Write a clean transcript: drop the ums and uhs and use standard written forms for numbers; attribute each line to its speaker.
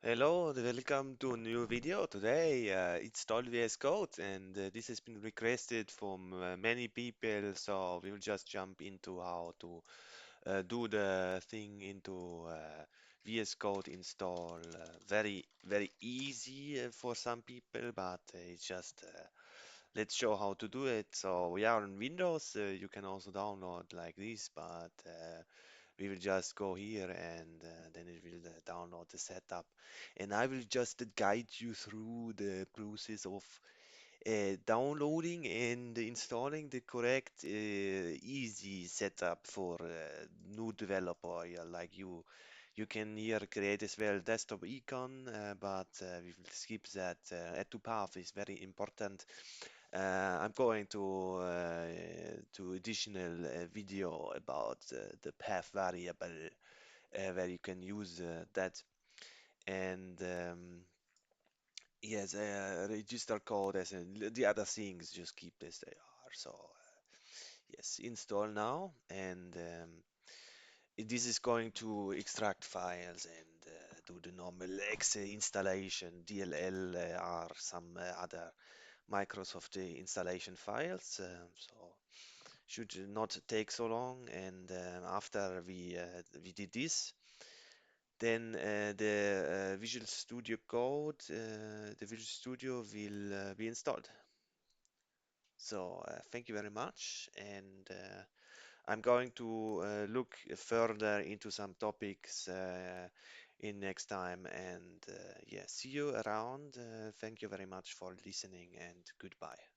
Speaker 1: Hello, welcome to a new video. Today it's VS Code, and this has been requested from many people, so we will just jump into how to do the thing into VS Code install. Very easy for some people, but it's just let's show how to do it. So we are on Windows. You can also download like this, but we will just go here and then it will download the setup. And I will just guide you through the process of downloading and installing the correct easy setup for new developer, yeah, like you. You can here create as well desktop icon, but we will skip that. Add to path is very important. I'm going to additional video about the path variable where you can use that. And yes, register code as in the other things just keep as they are. So yes, install now, and this is going to extract files and do the normal exe installation, DLL, or some other Microsoft installation files. So should not take so long. And after we did this, then the Visual Studio Code, the Visual Studio will be installed. So thank you very much, and I'm going to look further into some topics in next time. And yeah, see you around. Thank you very much for listening, and goodbye.